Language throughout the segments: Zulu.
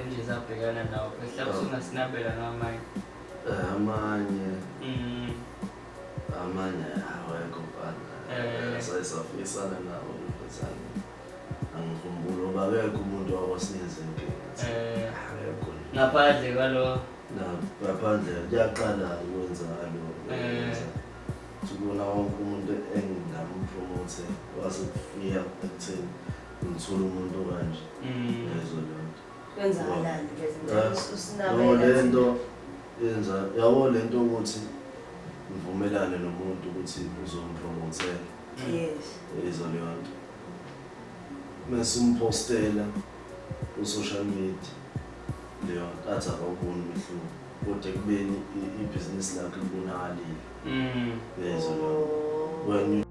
nje zabhekana nawo mhlawumbe usungasinabela ngamanye amanye awekho bana sayisafisana nawo mfethu angikhumbula ngoba akekho umuntu owasinikeza inkinga akekho ngaphandle kwalo ngaphandle kuyaqala ukwenzalo ukubona wonke umuntu engingampromote wase kufika ekutheni ngithola umuntu kanje lezo lonto kwenzakalani lezinto usinabela lento yenza yabo lento ukuthi ngivumelane nomuntu ukuthi uzompromotela yes lezo lonto mesimpostela ku social media leyo athi akuboni umehluko kodwa kubeni ibhizinisi lakhe libonakalile lezo lonto when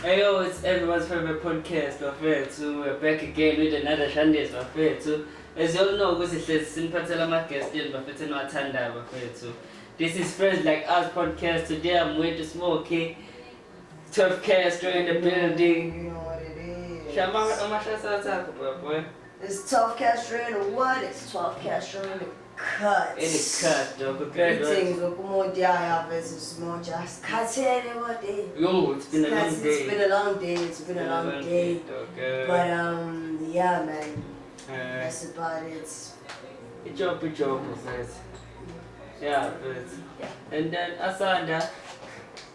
Hey yo, it's everyone's favorite podcast, Bafethu. We're back again with another Shandes, Bafethu. As you all know, this is Simpatela Market still, Bafethu no Atanda, Bafethu. This is Friends Like Us podcast. Today I'm with Smokey, 12 Castro in the building. You know what it is. Shama, boy. It's 12 Castro in the what? It's 12 Castro in the cut. In the cut, dog. Greetings, Okumodia versus Moja. Skatele what day? Yo, it's been a long It's day. been a long day. It's been a long day. But yeah, man. That's about it. Good job, Bafethu. Yeah, Bafethu. Yeah. And then Asanda.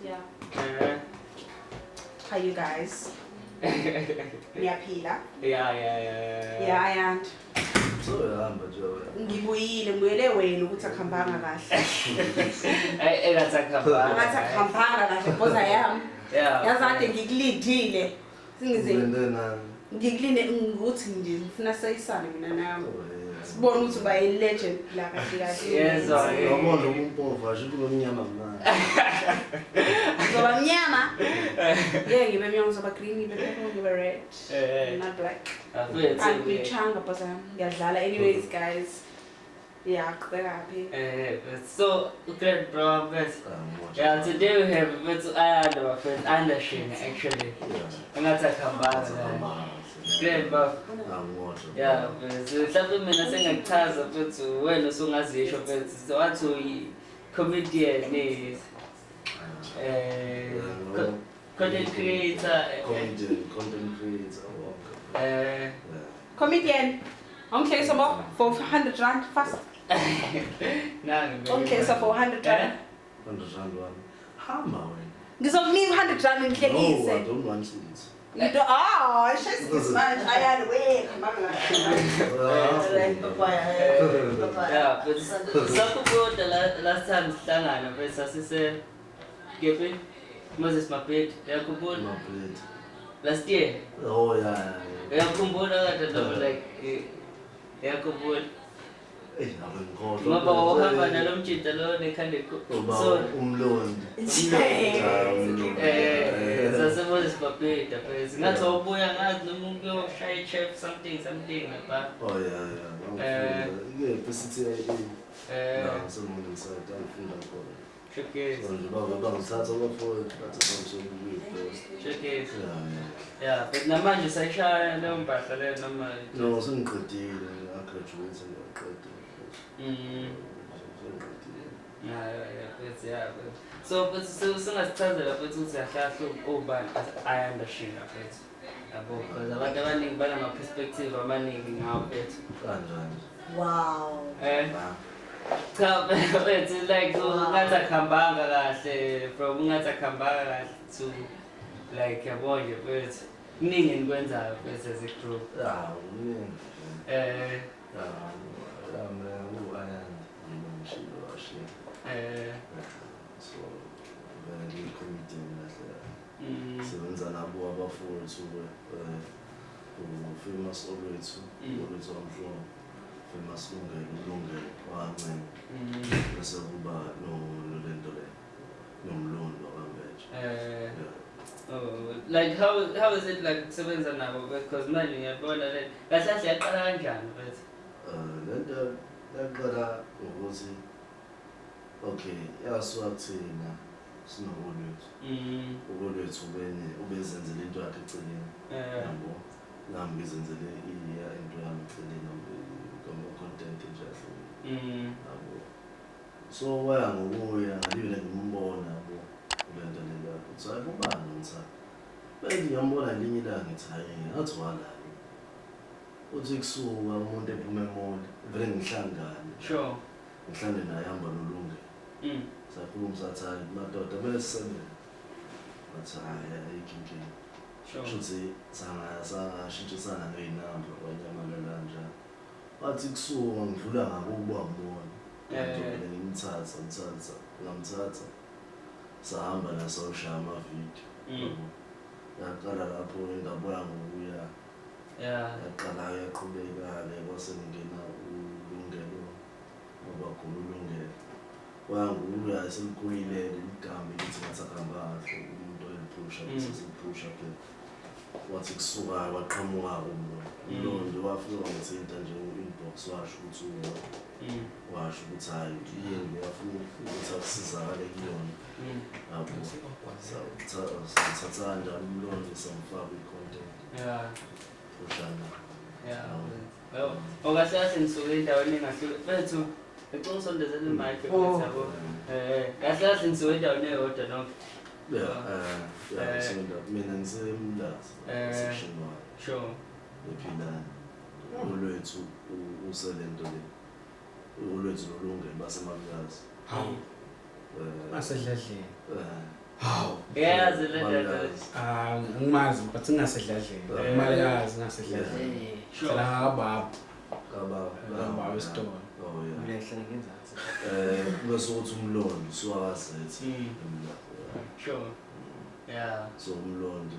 Yeah. How you guys? Ngiyaphila. Yeah. I am. so yahamba nje Ngibuyele wena ukuthi akuhambanga kahle. Engathi akuhambanga. Ngathi akuhambanga kahle because I am. Yeah. Yazi kade ngikulindile. Singize ngidena ngikulinde ukuthi nje ngifuna sayisane mina nami. Sibona ukuthi uba legend la kahle kahle. Yes, yabona umpova asho kulomnyama manje Ngoba mnyama. Yeah, ngibe mnyama ngoba green ngibe purple ngibe red. Not black. And we changa but ngiyadlala anyways guys. Yeah, qhubeka happy. So, great bro, but yeah, today we have our friend Andershin actually. Engathi akuhambanga. Great bro. Yeah, but mhlawumbe mina sengakuchaza mfethu wena usungazisho mfethu so wathi uyi comedian is content creator content creator Comedian. Okay, so for 100 rand fast. Okay, so for 100 rand. understand hama wena Ngizokunika 100 rand no I ngihlekise. don't want it You do she's this man. I had way come Like papaya. Yeah, but sakho the last time sihlangana bese sasise kepi Moses Mapet yakubona my plate last year oh yeah yakubona kade like yakubona ngikholwa ngoba uhamba nalomjita lo nekhande so umlondi sase Moses Mapet bese ngathi ubuya ngathi noma uyoshaya chef something ngapha oh yeah besithi la somuntu ngisayida ngifunda khona showcase so nje bangithatha abafowethu bathi bangizokuyiphost showcase yeah yeah but namanje sayishaya leyo mpahla leyo noma no sengiqedile ngagraduate ngiyaqeda yeah so but singasichazela futhi ukuthi ahlahla ubani ayandashinga futhi yabo because abantu abaningi banama perspective amaningi ngawo futhi kanjani Wow. cha it's like ungathi akuhambanga kahle from ungathi akuhambanga kahle to like yabo nje futhi kuningi nikwenzayo futhi as a group so very committed sebenza nabo abafowethu famous olwethu omhlolo famous Lungelo wami bese kuba lento le nomlondo wambeje like how is it like kusebenza nabo because manje ngiyabona le kahle yaqala kanjani futhi Yaqala ukuthi okay, yasuka kuthina sinokolwethu. Ukolwethu ubezenzele into yakhe eceleni. Yabo. Nami ngizenzele into yami eceleni content nje ahlukile. Yabo. So waya ngokuya ngalivele ngimbona yabo. Kulento leyo. Uthi ayibubani ngithatha. Bese ngiyambona linye ilanga ngithi hayi ngathi wala. Uthi kusuka umuntu ephuma emoli vele ngihlangane. Sure. Ngihlangane naye hamba nolunge. Sakhuluma sathi hayi madoda besebenza. Bathi hayi ayikho. Sure. Shuthi sangashintshisana ngeinamba kwanyamala nje. Wathi kusuka ngidlula ngakubo wabona. Ngizobele ngimthatha. Ngamthatha. Sahamba nasoshaya amavideo. Yaqala lapho ingabona ngokuya. Yaqala yaqhubeka-ke kwase ngena ulungelo ngoba khona ulungelo. Wanguya selikhulile igama elithi ngathakamba kahle umuntu oyiphusha bese siphusha phela. Wathi kusuka waqhamuka umlondo wafika ngithinta nje inbox washo ukuthi washo ukuthi hayi yini yafuna ukuthi asizakale kuyona. Yabo. Sathatha nje umlondo samfaka i-content. Ushana. Well, okasase nisuke endaweni engahlule. Bethu eqongisondezele imic yabo. Kahle nisuke endaweni eyodwa nonke. So mina ngisemlazi section 1. Sure. Ephilana. Ulwethu uselento le. Ulwethu lolungelo basemakazi. Hawu. Asedladleni. Hawu. Yazi le nto. Ngimazi but ngasedladleni. Imalazi ngasedladleni. Sure. La ngababa. Kababa wesitolo. Oh yeah. Ngiyahlela ngenzansi. Bese uthi umlondo siwakazethe. Sure. Yeah. So umlondo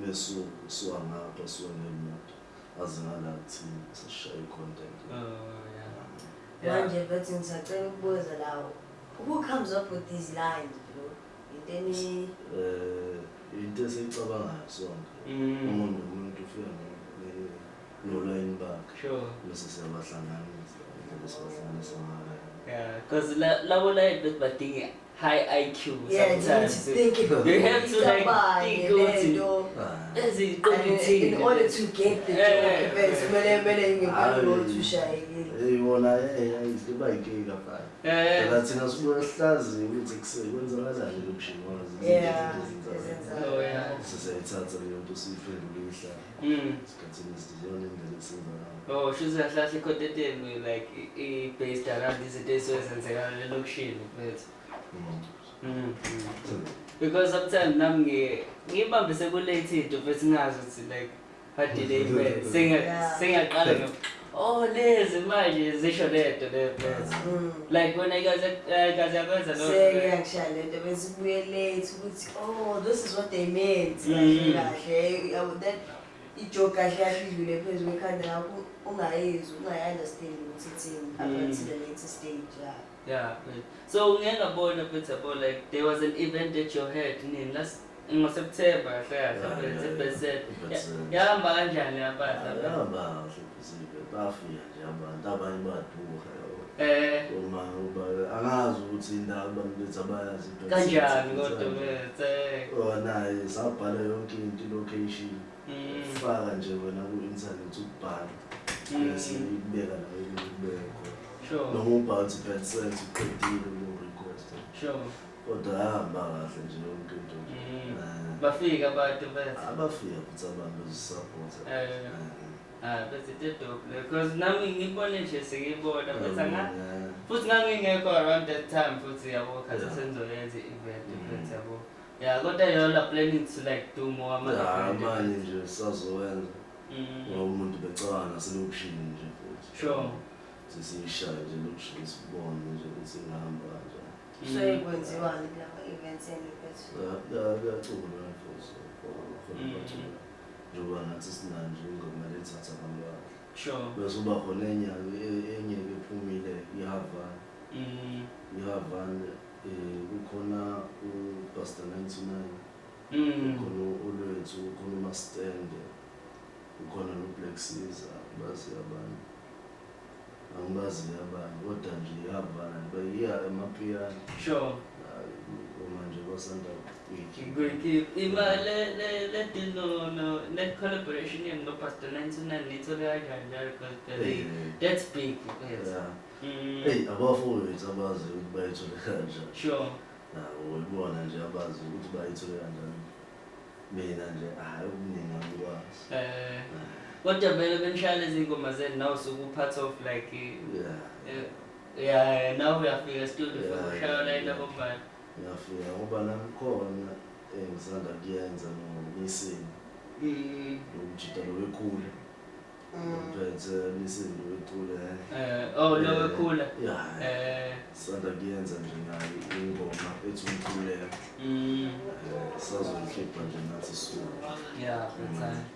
mesu siwangapha siwanemoto. Azingala kuthini sishaya content. Oh yeah. Manje bethi ngisacela ukubuza lawo. Who comes up with these lines, bro? Into esiyicabangayo sonke. Umuntu ufika no-line bakhe. Sure. Bese siyabahlanganisa. Yeah, because labo line bet badinga high IQ sometimes. You have to You have to like think in order to get the joke, bese kumele ngibone ushayekile. Yona iziba inkinga phela. Phela thina sibuya sihlazi ukuthi kwenzakalani lokushini wazi. Oh yeah. Sisayithatha leyo nto siyiphendulisa. Isikhathini esiziyona indlela esenza. Oh, she's a classic content like based around this days and location but because sometimes nami ngibambise ku late into bese ngazi ukuthi like what delay man singaqala ngo oh lezi manje zisho lento le like when I guys yakwenza lo sengiyashaya lento bese buye late ukuthi oh this is what they meant kahle that ijoke kahle idlule phezulu ekhanda lakho ungayizwa ungayi-understand ukuthi ithini up until the later stage. Yeah, so ngiyabona futhi like there was an event at your head in last in September yahamba kanjani yaphatha yahamba kahle bafika nje abantu abanye baduka uma angazi ukuthi indaba abantu bethi abayazi kanjani kodwa bethe naye sabhala yonke into location faka nje wena ku-internet ukubhala bese ibeka nawe kubekho. Sure. Noma ubhathi percent uqedile urequest. Sure. Kodwa hamba kahle nje yonke into. Bafika abantu bethu. Abafika futhi abantu bezisupport. Bese dope because nami ngibone nje sengibona bese futhi ngangingekho around that time futhi yabo khathi senzoyenza event futhi yabo. Yeah, kodwa yona planning to like do more amanye nje sazowenza. Umuntu becala naselokishini nje futhi. Sure. Sisishaya nje lokushini sibone nje ukuthi ngihamba kanjani. So ikwenziwani kulawa events eniphethe? Kuyaculwa futhi. Njengoba nathi sinanje ingoma lethatha abantu bakhe. Sure. Bese uba khona enye ephumile iHavan. iHavan kukhona uPastor 99. Kukhona uLwethu, kukhona uMastende. Kukhona noBlack Caesar base abantu. angibazi abanye kodwa nje iyavana bayiya emapiyano. Sure. Manje basanda le collaboration no Pastor Nansunan that's big. Hey, abafowethu abazi ukuthi bayithole kanjani. Sure. Uyibona nje abazi ukuthi bayithole kanjani. Mina nje hayi ukuningi angikwazi. Kodwa vele benishayela izingoma zenu now part of like yeah now we are fika studio for kushayela indabomali. Ngiyafika ngoba nami khona ngisanda kuyenza noMisini. Ukujita lo wekhula. Uphethe Misini lo wekhula. Lo wekhula. Yeah. Sanda kuyenza nje nayo ingoma ethi umkhuleko. Sazoyikhipha nje nathi soon. Yeah, that's right.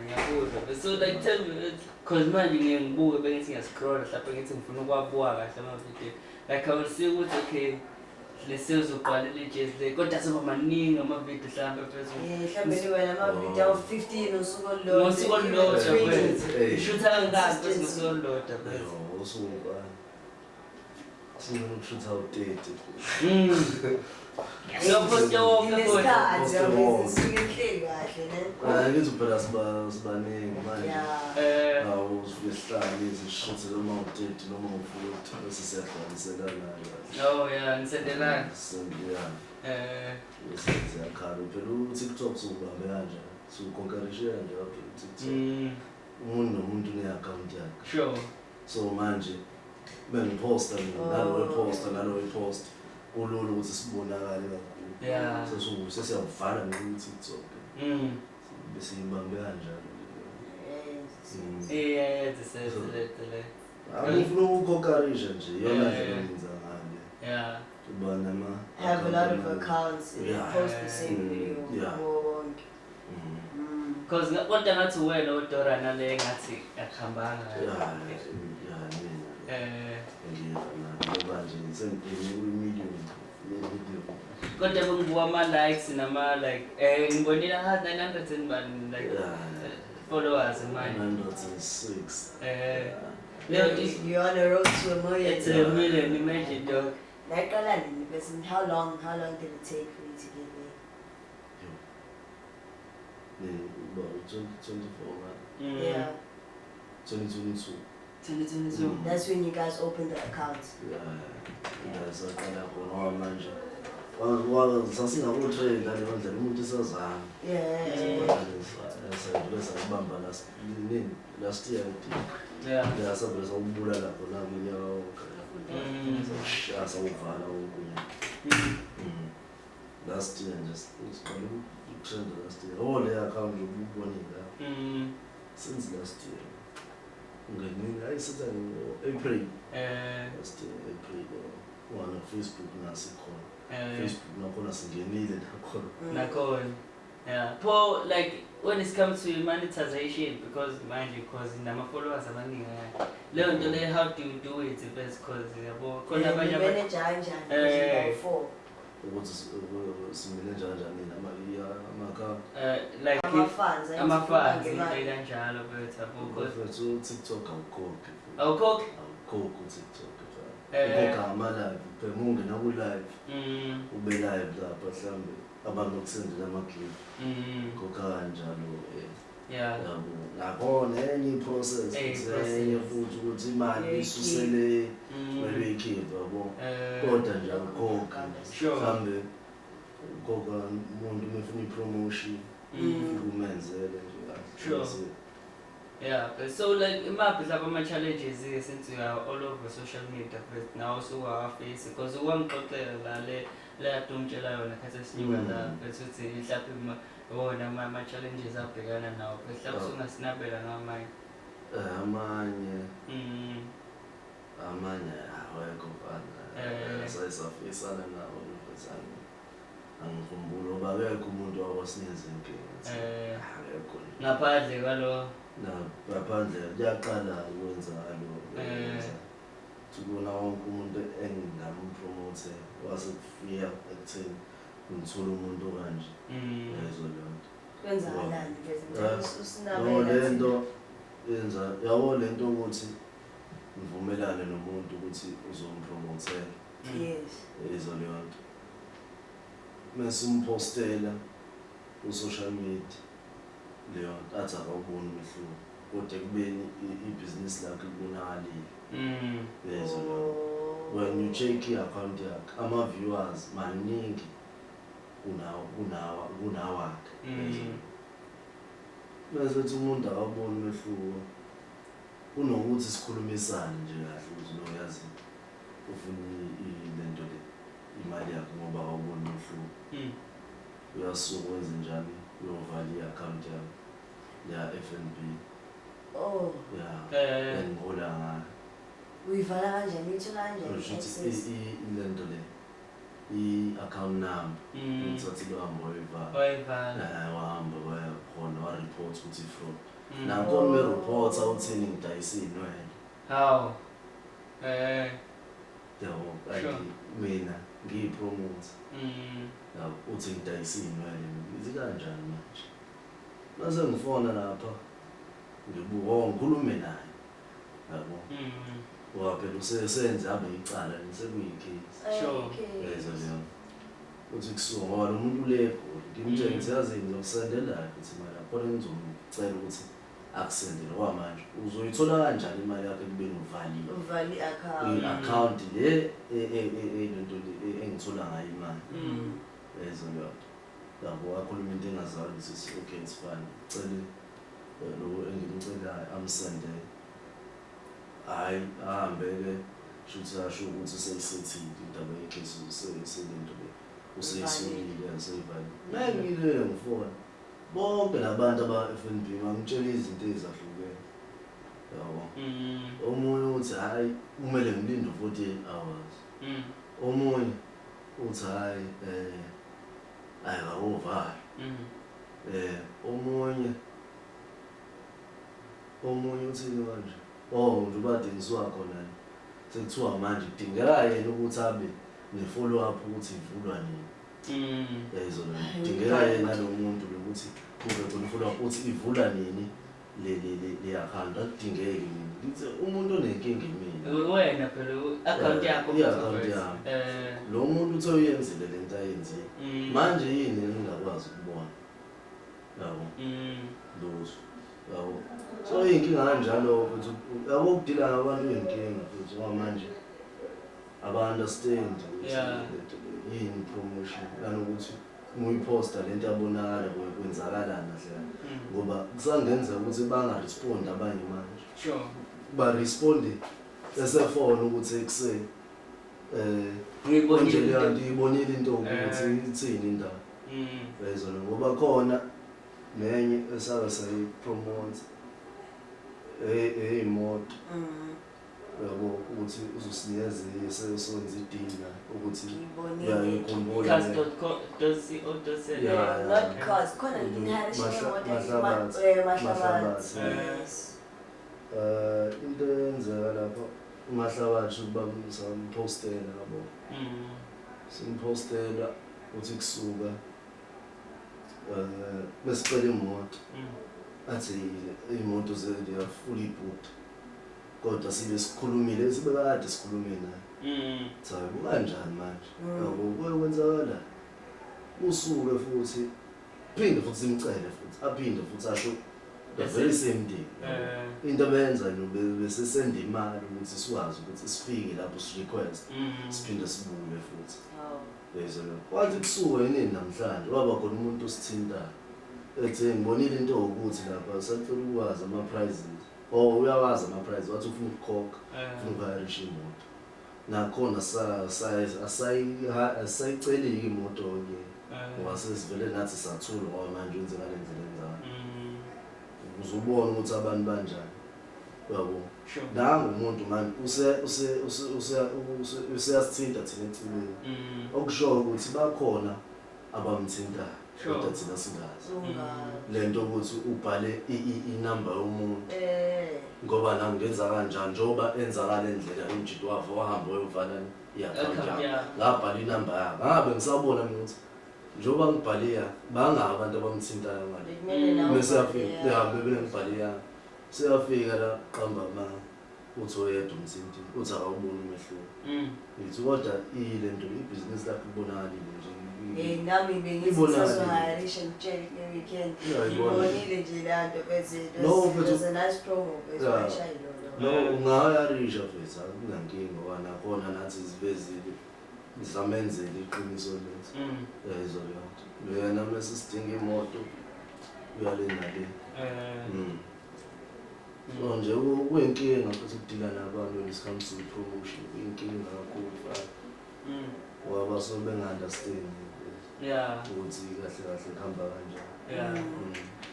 Yeah, so like tell me, cause manje ngibuke bese ngiyascroll lapha ngithi ngifuna ukwabuka kahle amavideo. Like I will see ukuthi okay lesizoqala le-jazz le kodwa soba maningi amavideo mhlawumbe phezulu. Mhlawumbe wena amavideo 15 usuku olulodwa. Ngosuku olulodwa phezulu. Shutha kangaka bese ngosuku olulodwa phezulu. Usuku ukushutha u-30. Ngiyaphosta wonke Ngesikhathi yabizisuke kahle ne. Ngithi phela sibaningi manje. Usufike sihlale izishuthe noma u-30 noma u-40 bese siyahlanganiselana. Oh yeah, ngisendelana. Siyakhala phela u-TikTok sobambe kanjani. Sukonkarishe nje lapha u-TikTok. Umuntu nomuntu une-account yakhe. Sure. So manje bengiposta nalo weposta kulula ukuthi sibonakale kakhulu. Yeah. Sesiyavala nge-TikTok. Bese ngibambe kanjalo. Yeah, this is it. Angifuna ukukonkarisha nje yona nje engenza ngayo. Yeah. Kuba nama Have a lot of accounts post the same video. Yeah. Because kodwa ngathi wena uDora nale ngathi yakhambanga. Kodwa bengibuka ama-likes nama-like ngibonile 900 like followers manje. 906. You're on the road to a million. It's a million, imagine dog. Like how long did it take for you to get there? About 2024, man. Yeah. 2022. 2022. That's when you guys opened the account. So kana khona manje. Sasingakutrade ngale ndlela umuntu isazana. Bese ngibamba last year Yeah. Sabe sawubula lapho la kunyaka wonke. Sawuvala okunye. Last year just trend last year. All the account ubonile. Since last year. I said April. Last year April. One Facebook nasikho. Facebook nakhona singenile nakhona. Yeah. Paul, like when it comes to monetization, because mind you, because in my followers are money. Learn to learn how to do it best, because manage before. Ukuthi simanage kanjani ama-account like ama-funds kanjalo because TikTok awukhokhi TikTok ukhokha ama-live phela ungena ku-live ube live lapha mhlawumbe abantu kusendela ama-clip ukhokha kanjalo yabo nakhona enye i-process enye futhi ukuthi imali isusele mele ikhiphe yabo kodwa nje awukhokhi mhlawumbe ukhokha umuntu umefuna i-promotion umenzele nje kahle. Yeah, so like imaphi ama-challenges since you are all over social media first now face because wangixoxela la le yatumtshela yona khathi esinyuka la bese uthi mhlawumbe wona ama-challenges abhekana nawo mhlawumbe ungasinabela ngamanye amanye awekho bana sayisafisana nawo nobuzane angikhumbula ngoba akekho umuntu owasinikeza inkinga akekho ngaphandle kwalo ngaphandle kuyaqala ukwenzalo ukubona wonke umuntu engingampromote wasekufika ekutheni ngithola umuntu kanje lezo lonto kwenzakalani lento yenza yabo lento ukuthi ngivumelane nomuntu ukuthi uzompromothela. Yes. Lezo leyo nto. Mase umpostela ku-social media leyo nto athi akawuboni umehluko. Kodwa kubeni ibhizinisi lakhe libonakalile. Lezo leyo nto. When you check i-account yakhe, ama-viewers maningi kunawakhe. Mase ethi umuntu akawuboni umehluko. Kunokuthi sikhulumisane nje kahle ukuthi lo yazi ufuna lento le imali yakho ngoba awuboni umehluko. Uyasuka wenze njani uyovala i-account yakho ya FNB. Oh. Yeah. Engihola ngayo. Uyivala kanjani? Uyithola kanjani? Ukuthi lento le i-account number. Uthatha lo hambo wayivala. Wahamba waya khona wa-report ukuthi fraud. Nakhona me-report awuthini ngidayisa iy'nwele. How? Yabo, mina ngiyi-promote. Uthi ngidayisa iy'nwele, ngithi kanjani manje? Mase ngifona lapha, ngikhulume naye. Yabo. Ngoba phela usesenze abe icala sekuyicase. Lezo leyo. Uthi kusuka ngoba lo muntu ulegoli, ngimtshela ngithi yazi ngizokusendela ukuthi imali yakho ngizomcela ukuthi akusendele kwamanje. Uzoyithola kanjani imali yakho ekubeni uvalile? Uvali account. I-account le lento le engithola ngayo imali. Lezo leyo. Yabo wakhuluma into engazali ukuthi okay it's fine. Cela lo engimcelayo amsendele. Hayi ahambe-ke shuthi asho ukuthi seyisethile indaba yecase selento le useyisukile yaseyivalile. Mengile ngifona bonke labantu aba-FNB bangitshela izinto ezahlukene. Yabo. Omunye uthi hayi kumele ngilinde 48 hours. Omunye uthi hayi ayikawovala. Omunye uthini manje? Njengoba dengiswa khona sekuthiwa manje kudingeka yena ukuthi abe ne-follow up ukuthi ivulwa nini. Lezo nto. Kudingeka yena lo muntu lokuthi kube khona i-follow up ukuthi ivulwa nini le account. Akudingeki mina. Ngithi umuntu onenkinga imina. Wena phela i-account yakho. I-account yakho. Lo muntu uthe uyenzile le nto ayenzile. Manje yini engingakwazi ukubona? Yabo. Lozo. Yabo. So inkinga kanjalo ukuthi yabo ukudila nabantu benkinga futhi manje aba-understand yini promotion nanokuthi uyiposta lento yabonakala kwenzakalana hle ngoba kusangenzeka ukuthi banga-respond abanye manje. Sure. Ba-responde esefona ukuthi ekuseni ngiyibonile into ukuthi ithini indaba. Lezo ngoba khona nenye esake sayipromote imoto. Yabo ukuthi uzosinikeza senze idina ukuthi uyayikhumbula. Cars.co.za. Not cars. Khona Mahlabatsi. Into eyenzeka lapho uMahlabatsi bampostela yabo. Simpostela uthi kusuka besicela imoto. Athi imoto ziya fully booked. Kodwa sibe sikhulumile sibekade sikhulume naye. Cha kukanjani manje? Yabo kwenzakala. Usuke futhi phinde futhi simcele futhi aphinde futhi asho the very same day. Into abenza bese send imali ukuthi sikwazi ukuthi sifike lapho si request siphinde sibuye futhi. Lezo lo. Kwathi kusuka yini namhlanje waba khona umuntu osithinta. Ethi ngibonile into ukuthi lapha sacela ukwazi ama prizes. Uyawazi ama prize wathi ufuna ukukhokha ufuna ukuhayirisha imoto. Nakhona asayiceleki imoto ke. Ngoba sesivele nathi sathula ngoba manje wenze ngale ndlela enzakala. Uzobona ukuthi abantu banjani. Yabo. Nangu umuntu manje useyasithinta thina ecibeni. Okusho ukuthi bakhona abamthintayo. Kodwa thina singazi. Lento ukuthi ubhale inamba yomuntu. Ngoba nami ngenza kanjani njoba enzakala endlela umjito wavo wahamba wayovala i-account yakhe. Ngabhala inamba yakhe. Ngabe ngisabona mina ukuthi njoba ngibhaliya banga abantu abamthintayo manje. Bese afika bebengibhaliya. Seyafika la qamba manje. uthi oyedwa umthinti uthi awuboni umehluko ngithi kodwa ile nto ibhizinisi lakho ibonakalile nje nami bengisazohayarisha ngitshele kule weekend ngibonile nje lanto bese there's a nice promo bese wayishayilo no ungahayarisha mfethu akunankinga wana khona nathi zivezile zamenzele iqiniso lethu yezo yonke wena mase sidinga imoto uyalinda le so nje kuyinkinga futhi ukudila nabantu when it comes to promotion kuyinkinga kakhulu ngoba so benga-understand ukuthi kahle kahle kuhamba kanjani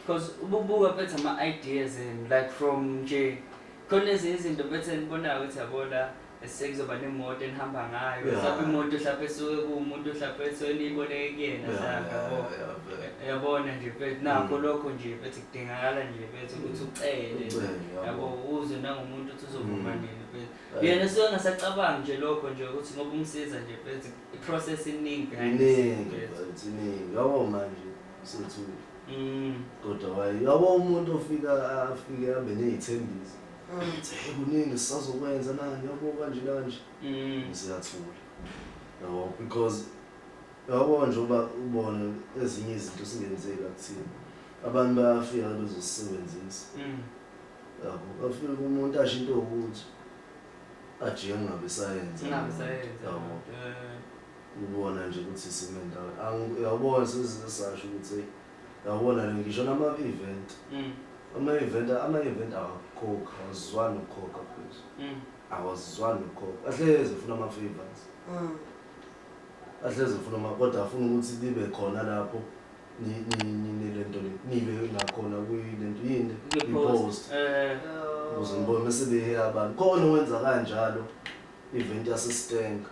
because ububuka bethu ama-ideas and like from nje khona ezinye izinto bethu enibonayo ukuthi yabona sekuzoba nemoto enihamba ngayo mhlawumbe imoto mhlawumbe esuke kuwumuntu mhlawumbe esoniyiboneke kuyena yabona nje bethu nakho lokho nje bethu kudingakala nje bethu ukuthi ucele yabo uze nangomuntu ukuthi uzovuma nini bethu yena sengasacabanga nje lokho nje ukuthi ngoba umsiza nje bethu iprocess iningi behind iningi yabo manje sethu kodwa yabo umuntu ofika afike abe nezithembiso kuningi sisazokwenza nani yabo kanje siyathula yabo because yabo nje ubone ezinye izinto singenzeka kuthina abantu bayafika bezosebenzisa yabo bafika umuntu asho into ukuthi ajiye ngabe science yabo ubona nje ukuthi simendawo yabona sesisasho ukuthi yabona ngisho nama-event ama-event awakhoka awazizwani ukukhokha phezulu awazizwani ukukhokha ahleze funa ama-favors ahleze funa kodwa afuna ukuthi libe khona lapho lento nibe nakhona kuyilento yini i-post ukuze ngibone mase beheya abantu khona wenza kanjalo event yaseStank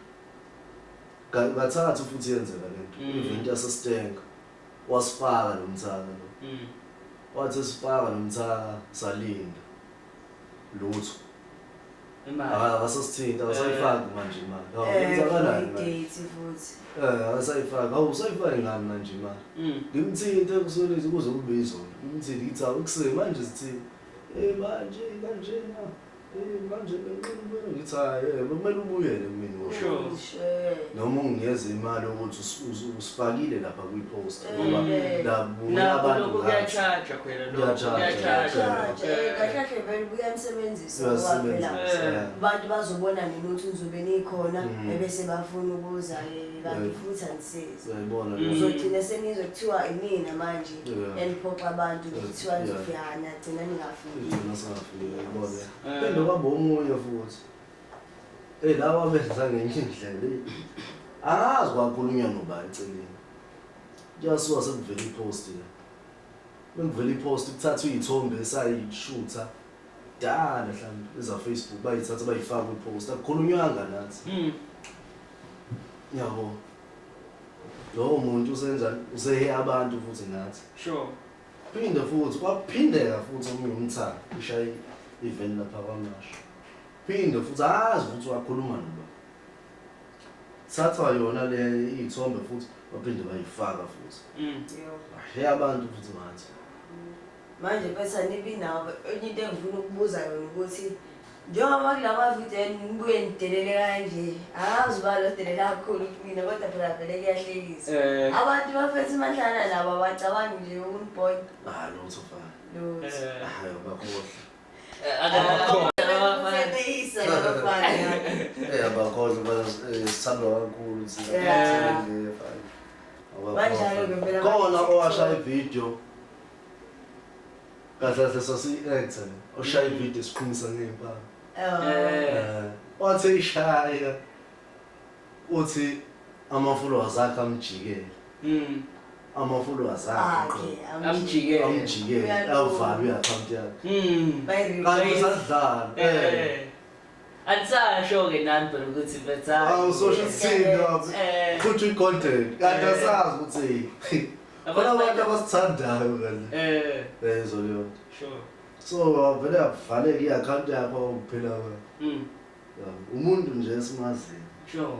kathathu futhi yenzeka lento event yaseStank wasifaka nomthaka lo wathi sifaka nomthaka salinda lutho akasasithinta akasayifaki manje imali yenzakalani date futhi akasayifaki awusayifaki ngani manje imali ngimthinte kusolezi kuze kube izolo ngimthinte ngithi akuseni manje sithini manje kanjena manje benqinibelo ngithi hayi kumele ubuyele kumina noma unginikeze imali ukuthi usifakile lapha kwi-post ngoba la abantu kuyacharge phela kahle vele buyanisebenzisa ngoba phela abantu bazobona nini ukuthi nizobe nikhona ebese bafuna ukuza kanti futhi anisizi uzogcina senizokuthiwa inina manje eniphoqa abantu kuthiwa nizofika nagcina ningafiki kwabo omunye futhi lawa benza ngenye indlela angazi kwakhulunywa nobani eceleni kuyasuka sekuvela ipost bengivela ipost kuthathwa izithombe esayishutha dala mhlawumbe eza Facebook bayithatha bayifaka kwipost akukhulunywanga nathi yabo lo muntu usenza usehe abantu futhi nathi phinde futhi kwaphindeka futhi omunye umthaka ushaye event lapha kwaMasha phinde futhi azi ukuthi wakhuluma noba thatha yona le izithombe futhi baphinde bayifaka futhi abantu futhi manje manje bese nibi nawo enye into engifuna ukubuza yona ukuthi njengoba kulama video nibuye nidelele kanje akazi balo delela kakhulu mina kodwa phela vele kuyahlekisa abantu bafethe mahlala nabo abacabangi nje ukunibhoy lutho fana hayi abakhohlwa sithandwa kakhulu khona owashaya ividiyo kahle kahle sasi-actor oshaya ividiyo esikhulumisa ngey'mpama wathi ishaya uthi ama-followers akhe amjikele ama-followers akhe amjikele avalwe i-account yakhe kanti sadlala Anisasho-ke nani phela ukuthi social sithini futhi i-content kanti asazi ukuthi khona abantu abasithandayo kanje zoliyonto so vele avaleke i-account yakho kuphela umuntu nje esimaziyo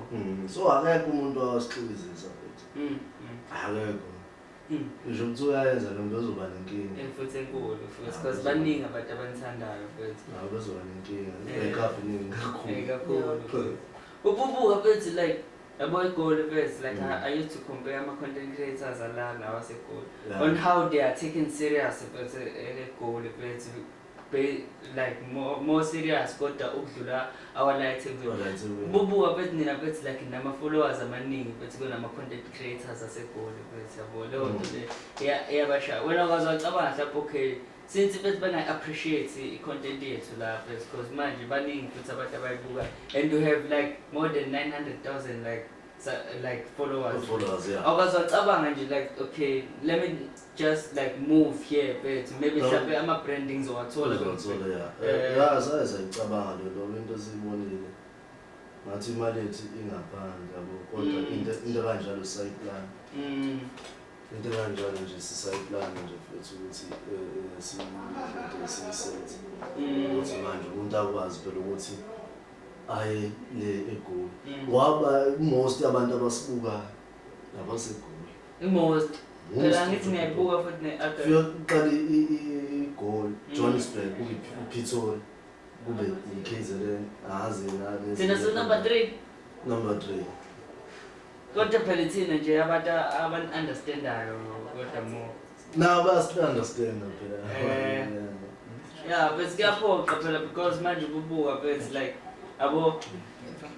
so akekho umuntu owasixikizisa futhi akekho ngisho ukuthi uyayenza lento bezoba nenkinga futhi enkulu futhi because baningi abantu abanithandayo futhi bezoba nenkinga ekafi ningi kakhulu ububuka futhi like yabo iGoli first like I used to compare ama content creators alana waseGoli on how they are taken serious but eGoli first like more serious kodwa ukudlula our light bubuka futhi nina futhi like nama followers amaningi futhi kunama content creators aseGoli futhi yabo leyo nto le yabasha wena ukazocabanga mhlawumbe okay since futhi bana appreciate I-content yethu la first because manje baningi futhi abantu abayibuka and you have like more than 900,000 like followers yeah awukazocabanga nje like okay let me just like move here but maybe mhlawumbe ama brandings owathola yeah sayicabanga lo into siyibonile ngathi imali ethu ingaphandle yabo kodwa into kanjalo sayiplan into kanjalo nje sisayiplan nje futhi ukuthi siyisenze ukuthi manje umuntu akwazi phela ukuthi aye le eGoli ngoba most abantu abasibuka nabaseGoli most phela ngithi ngiyayibuka futhi uqala iGoli Johannesburg kube Pretoria kube iKZN azi thina so number 3 kodwa phela thina nje abantu understandayo kodwa more now basi understand phela yeah but siyaphoqa phela because manje bubuka but like abo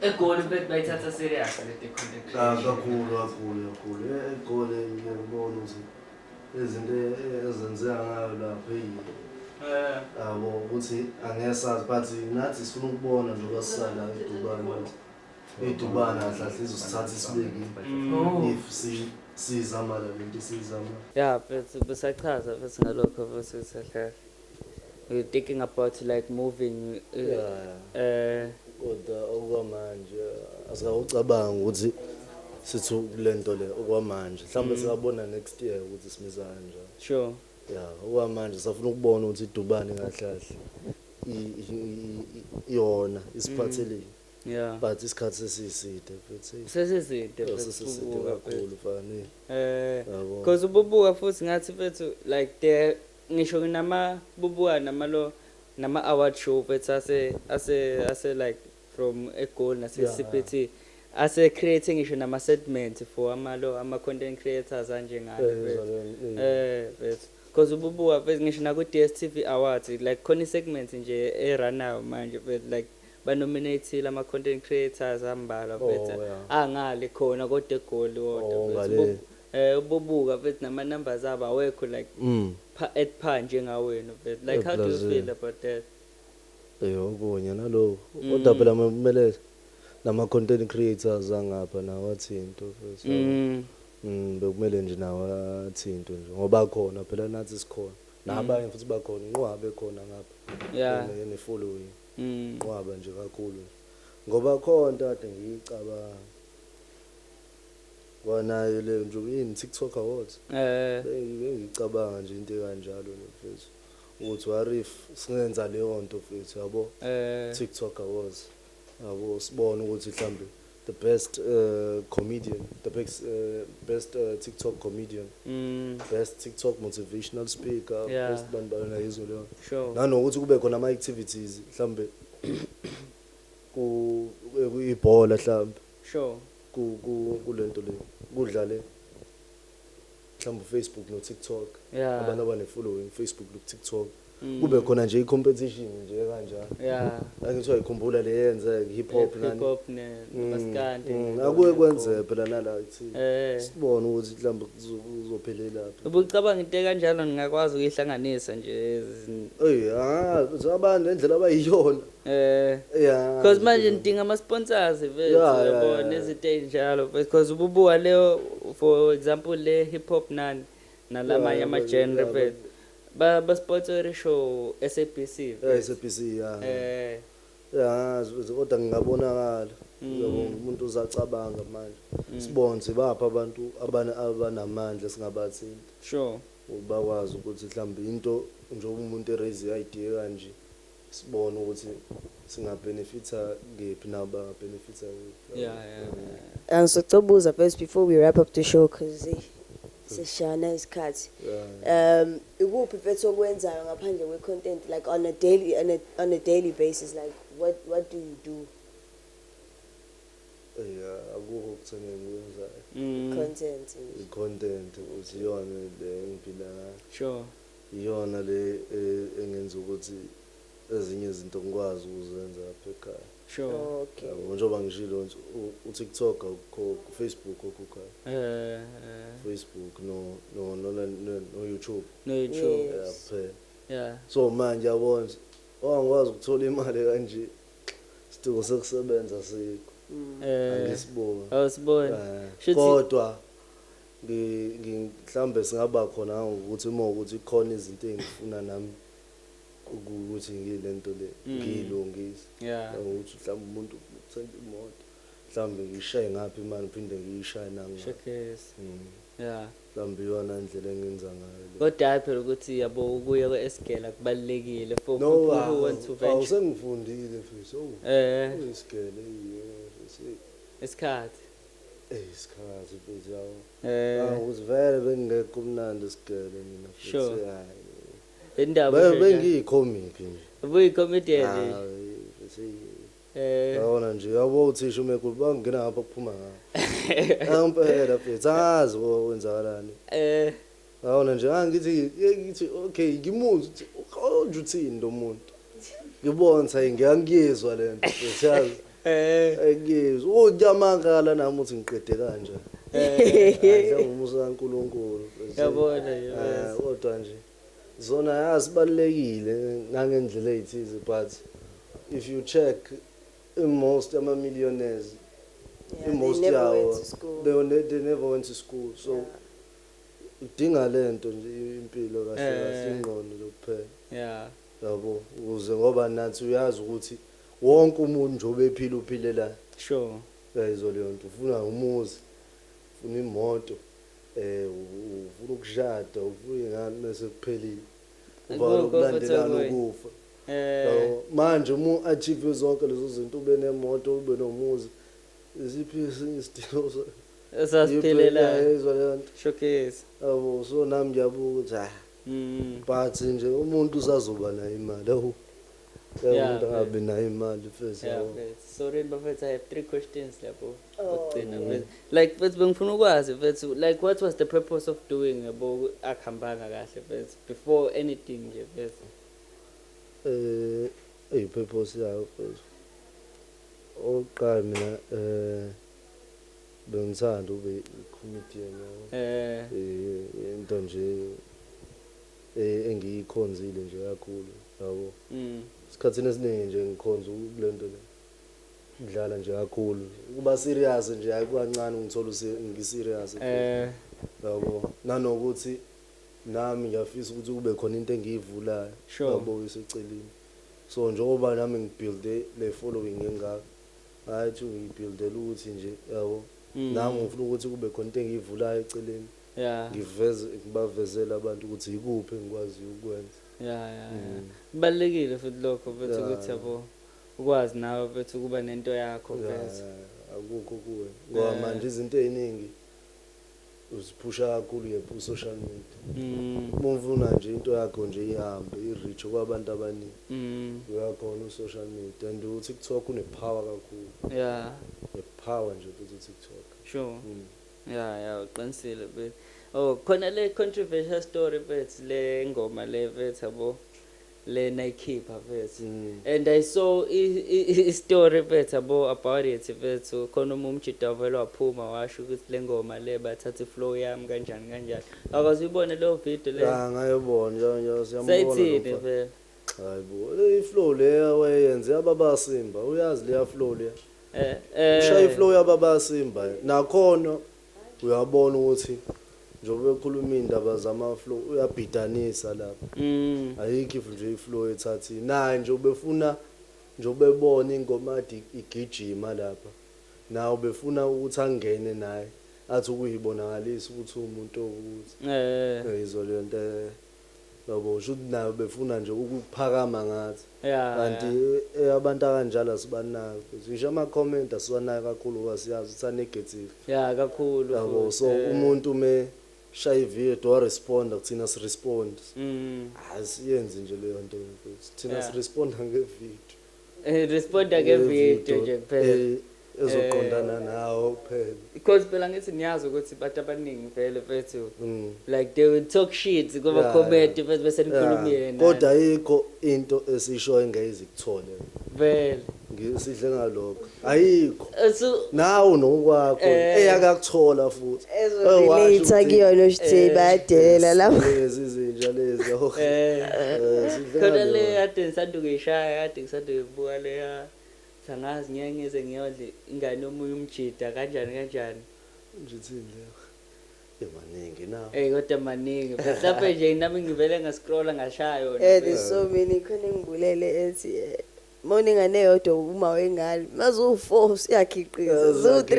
eGoli bet bayithatha serious le content kakhulu eGoli ngiyabona ukuthi izinto ezenzeka ngayo lapha abo ukuthi angesazi but nathi sifuna ukubona njengoba sisala eDubana kahle izosithatha isibeki if sizama la lento sizama yeah but besachaza futhi ngalokho futhi sehla we're thinking about like moving kodwa okwamanje asingawucabanga ukuthi sithi kulento le okwamanje mhlawumbe siyabona next year ukuthi simisa kanjani sure yeah okwamanje safuna ukubona ukuthi iDubane kahle iyona isiphathelile yeah but isikhathi sesiside futhi sesiside kakhulu fani because ububuka futhi ngathi futhi like the ngisho nama bubuka nama award show futhi ase like from eGoli nase CPT ase creating ngisho nama segment for ama content creators anje ngale because ububuka futhi ngisho na ku DStv awards like khona segment nje runayo manje but like banominate lama content creators ambala futhi angale khona kodwa eGoli wodwa ububuka futhi nama numbers aba awekho like at par njengawena but like how do you feel about that okunye nalo kodwa phela kumele nama content creators angapha nawo athinto futhi bekumele nje nawo athinto nje ngoba khona phela nathi sikhona nabanye futhi bakhona inqwabe khona ngapha yeah ne following inqwaba nje kakhulu ngoba khona kade ngiyicabanga wanayo le nje yini TikTok awards ngicabanga nje into kanjalo mfethu ukuthi warif singenza leyo nto mfethu yabo TikTok awards yabo sibone ukuthi mhlambe the best comedian the best TikTok comedian best TikTok motivational speaker best bandana yizo leyo sure nanokuthi kube khona ama activities mhlambe ku ibhola mhlambe sure kulento le kudlale mhlawumbe Facebook no TikTok abantu abane following Facebook no TikTok kube khona nje i-competition nje kanjalo yeah angithiwa ikhumbula le yenze hip hop maskandi akuye kwenze phela nala ithi sibone ukuthi mhlawumbe kuzophelela lapha ubucabanga into kanjalo ngingakwazi ukuyihlanganisa nje abantu nendlela abayiyona yeah because manje ngidinga ama sponsors vele yabo nezinto enjalo because ububuka leyo for example le hip hop nalamanye ama genre vele ba sponsor show SABC yeah kodwa ngingabonakala yabo umuntu uzacabanga manje sibonze bapha abantu abanamandla singabathinta sure ubakwazi ukuthi mhlambe into njengoba umuntu eraise idea kanje sibone ukuthi singabenefita ngephi naba benefita yeah so Tobuza first before we wrap up the show cuz seshana isikhathi. Yeah. Ikuphi mfethu okwenzayo ngaphandle kwe-content like on a daily basis, like what do you do? Akukho okutheni ngikwenzayo. Content. I-content usiyona le engiphila ngayo. Sure. Iyona le engenza ukuthi ezinye izinto ngikwazi ukuzenza lapha ekhaya. Sure. Okay. Njengoba ngishilo nje uTikTok Facebook okukhaya. Facebook no YouTube. No YouTube. Yes. Yeah. So manje yabona ongikwazi ukuthola imali kanje sidingo sekusebenza sikho. Angisibona. Awusibona. Kodwa mhlambe singaba khona ukuthi uma ukuthi khona izinto engifuna nami ukuthi ngilento le ngilungise. Yeah. Ukuthi mhlambe umuntu uthanda imoto mhlambe ngishaye ngapha imali phinde ngiyishaye nami. Showcase. Yeah. Mhlambe iyona indlela engenza ngayo. Kodwa phela ukuthi yabo ukuya kweSGL kubalekile for people who want to venture. Awusengifundile mfethu. Isigele isikhathi. Isikhathi mfethu yawo. Ukuthi vele bengekho kumnandi isigele mina mfethu. Sure. Indaba bengiyicomic nje. Ubuyi-comedian. Yabona nje yabo uthisha umekhulu bangena ngapha kuphuma ngayo. Ampela mfethu azi wenzakalani. Yabona nje ngithi okay ngimuzwe ukuthi uthini lo muntu. Ngibona ukuthi ngiyangiyezwa lento mfethu yazi. Ngiyezwa uyamakala nami uthi ngiqede kanje. Adla umusa kaNkulunkulu. Yabona kodwa nje zona yasibalekile ngangendlela ezithize, but if you check most ama-millionaires, most yawo they never went to school, so udinga lento nje impilo kahle ingqondo lokuphela. Yabo ukuze ngoba nathi uyazi ukuthi wonke umuntu nje obephila uphilela. Sure. Yayizo leyo nto ufuna umuzi, ufuna imoto, ufuna ukushada, ufuna ingane bese kuphelile. Ubala ukulandelana ukufa. Manje uma achieve zonke lezo zinto, ube nemoto, ube nomuzi, iziphi isidingo esasiphelela yayizo leyo nto. Showcase. Yabo so nami ngiyabuka ukuthi but nje umuntu usazoba nayo imali. Umuntu angabe nayo imali first. Sorry bafethu, I have 3 questions lapho. Like but bengifuna ukwazi bafethu, like what was the purpose of doing yabo akhambanga kahle bafethu before anything nje bafethu? Purpose yayo first. Oqala mina bengithanda ube comedian yabo. Into nje engiyikhonzile nje kakhulu yabo. Isikhathini esiningi nje ngikhonza kulento le. Ngidlala nje kakhulu. Kuba serious nje ayikukancane ungithola ngiserious. Yabo. Nanokuthi nami ngiyafisa ukuthi kube khona into engiyivulayo. Yabo iseceleni. So njengoba nami ngibuild le following engaka, hayi ngibuildela ukuthi nje yabo. Nami ngifuna ukuthi kube khona into engiyivulayo eceleni. Ngibavezela abantu ukuthi ikuphi engikwazi ukwenza. Kubalekile futhi lokho bese ukuthi yabo ukwazi nawe bese kuba nento yakho bese. Akukho kuwe. Ngoba manje izinto eziningi uziphusha kakhulu social media. Mufuna nje into yakho nje ihambe i-reach kwabantu abaningi. Uyakhona social media and uTikTok unepower kakhulu. Nepower nje futhi uTikTok. Sure. Uqinisile bese. Khona le controversial story bese le ngoma le bese yabo le nayikhipha bese. And I saw a story bese yabo about it bese khona umjida wavela waphuma washo ukuthi le ngoma le bathatha iflow yami kanjani. Akazuyibona lo video le? Ngayibona nje siyambona. Sayithini vele? Hayibo le flow le wayenze yababa Simba, uyazi le flow le. Ushaya iflow yababa Simba nakhona uyabona ukuthi njengoba ekhuluma indaba zama flow uyabhidanisa lapha. Ayikho nje iflow ethathi naye nje ubefuna nje ubebona ingoma igijima lapha. Nawe ubefuna ukuthi angene naye athi ukuyibonakalisa ukuthi umuntu ukuthi izo le nto yabo usho nawe befuna nje ukuphakama ngathi. Kanti abantu akanjalo asibanako. Ngisho ama comment asiwanayo kakhulu kwasiyazi utha negative. Kakhulu. Yabo so umuntu shaya ividiyo responda kuthina sirespond asiyenzi nje leyo nto thina siresponda ngevidiyo responda ngevidiyo nje kuphela ezoqondana nawo kuphela because phela ngithi niyazi ukuthi abantu abaningi vele bethu like they will talk shit kuma comment bese nikhuluma yena kodwa ayikho into esisho engezi kuthole vele ngisidle ngalokho ayikho nawo nokwakho eyakakuthola futhi ezorelate kuyona ushithe bayadela lapho izinja lezi khona le ade ngisanduke ishaya ade ngisanduke kubuka leya sangazi ngiyengeze ngiyodle ingane omunye umjida kanjani ngithini leyo maningi nawo kodwa maningi mhlawumbe nje nami ngivele ngascrolla ngashaya yona there's so many khona ngibulele ethi morning aneyodwa uma wengalo mazu4 siyakhiqiza zu3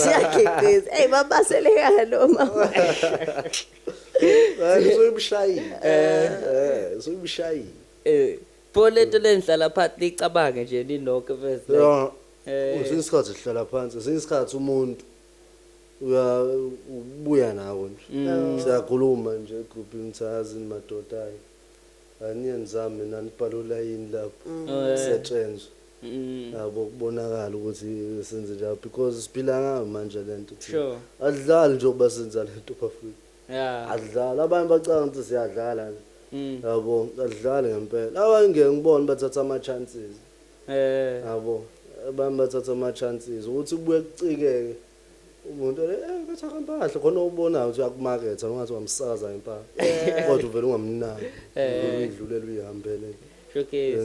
siyakhiqiza babaseleka lo mama soyibushayi soyibushayi Poleto lenhlala phansi licabange nje ninonke bese usisikhathi sihlala phansi sisikhathi umuntu ubuya nawo nje siyakhuluma nje egroupini sazi madoda aniyenzame nanibhalula yini lapho setshenzwe yabo kubonakala ukuthi senze njalo because siphila ngayo manje lento sure adlali nje obasenza lento bafika adlala abantu bacanga ukuthi siyadlala yabo adlale ngempela abanye ngiyengibona bathatha ama chances yabo abantu bathatha ama chances ukuthi kubuye kucikeke umuntu betha kampahle khona ubona ukuthi uyakumarket angathi wamsakaza impala kodwa uvela ungamnaki udlulela uyihambele showcase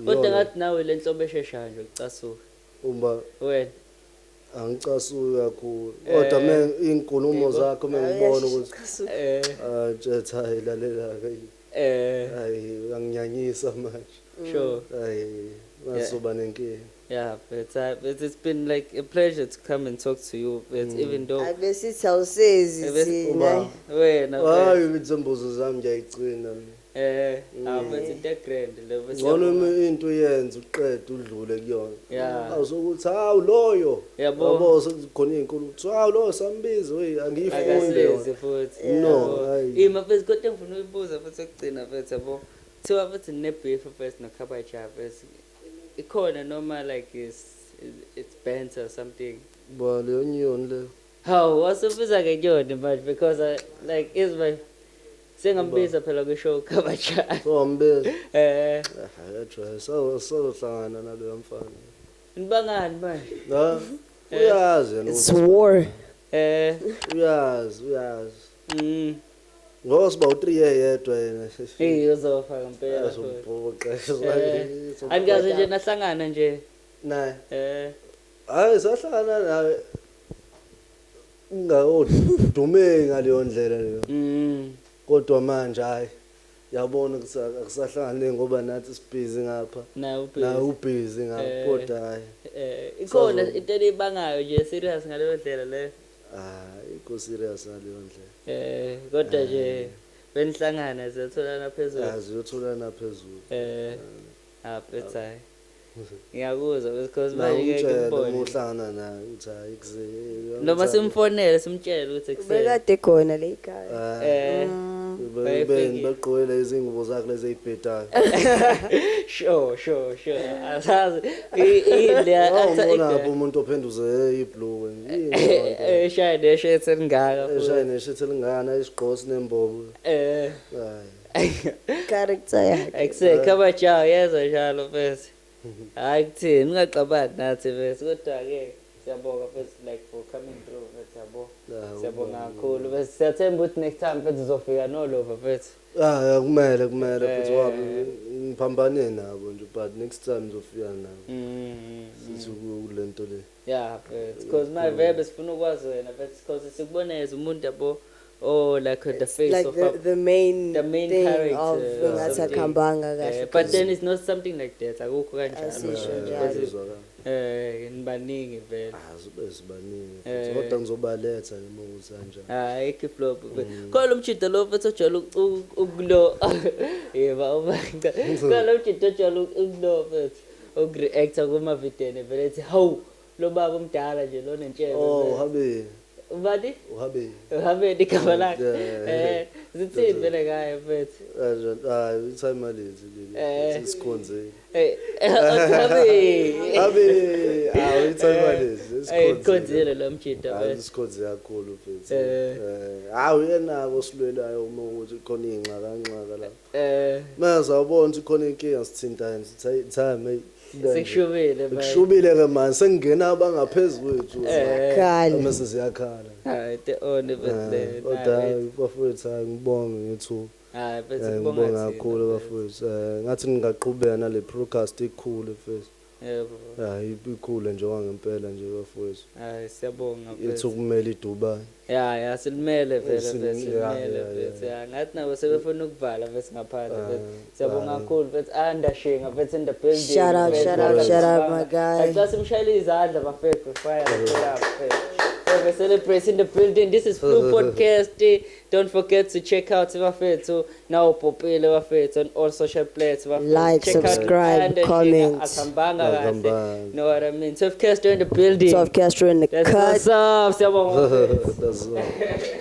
kodwa ngathi nawe lenhlobo esheshayo nje ucasuka uma wena angicasuki kakhulu kodwa mina inkulumo zakho mengibona ukuthi jetha ilalela hayi anginyanyisa manje sure hayi masoba nenkingi. Yeah, but it's been like a pleasure to come and talk to you. Even though abesithi awusezi thina wena hayi izimbuzo zami ngiyayigcina but into grand level ngona into yenza uqede udlule kuyona awusokuthi hawu loyo yabo sekukhona izinkulu uthi hawu lo sambiza akasezi futhi no ima bese kodwa ngifuna uyibuza futhi ekugcina futhi yabo thiwa futhi nebeef first noKhabaja bese ikhona noma like it's bent or something ba leyo nyoni le how wasubiza ke nyoni manje because I like is my sengambiza phela kwishow Khabaja so ambiza ayitrust so hlangana naloyo mfana nibangani manje uyazi it's war uyazi ngosiba u3 yedwa yena uzofaka impela azobhoqa angaze nje nahlangana nje naye hayi sahlangana naye ungadume ngaleyo ndlela leyo kodwa manje hayi yabona akusahlangane ngoba nathi sibhizi ngapha na ubhizi ngapha kodwa hayi ikhona into elibangayo nje serious ngaleyo ndlela leyo ikho serious ngaleyo ndlela kodwa nje benihlangana ziyatholana phezulu ziyotholana phezulu aphethayi ngiyakuzwa because manje ngeke ngibone uhlangana naye uthi hayi noma simfonele simtshele ukuthi ekuseni bekade khona le ekhaya baqoyela izingubo zakhe lezi ezibhedayo sure asazi ubona umuntu ophenduze iblue yini shayine shirt elingaka shayine shirt elingana isigqosi nembobo character yakhe ekuse Khabaja yeza njalo bese hayi kuthini ungaxabani nathi bese kodwa ke siyabonga bese like for coming through bese yabo siyabonga kakhulu bese siyathemba ukuthi next time bese uzofika nolova bese kumele futhi wabi ngiphambane nabo nje but next time uzofika nabo sithi kulento le because my verb sifuna ukwazi wena bese because sikuboneza umuntu yabo like the face like of the main character of ngathi khambanga kahle but then it's not something like that akukho kanjalo nibaningi vele sibaningi kodwa ngizobaletha emokuthi kanjani ikiflop khona umjida lo futhi ojwayele ukulo yeba ubanga khona umjida ojwayele ukulo futhi ukreacta kuma video vele ethi hawu lo baba omdala nje lo nentshebe habe ubani uhabe igama lakhe zithini vele ngayo mfethu time lezi sisikhonze time lezi sikhonzile lo mjida sikhonze kakhulu mfethu yena osilwelayo uma ukuthi khona ingxaka la mazawubona ukuthi khona inkinga sithintane sithi time sekushubile ke manje sengena abangaphezulu kwethu khala mase siyakhala hayi the only bit bafowethu ngibonge ngethu hayi bese ngibonga kakhulu bafowethu ngathi ngingaqhubeka nale broadcast ikhulu first yebo hayi ikhulu nje wangempela nje bafowethu hayi siyabonga yethu kumele iDubai ya silimele vele vele ngathi nabo sebefuna ukuvala bese ngaphandle siyabonga kakhulu bethi andashinga bethi in the building shout out my guys xa simshayela izandla bafethu fire up we celebrate in the building. This is Flu Podcast. Don't forget to check out Bafethu now popile Bafethu on all social platforms. Like, check subscribe, comment. Know what I mean? Surf Castro in the building. Surf Castro in the cut. That's what's up. That's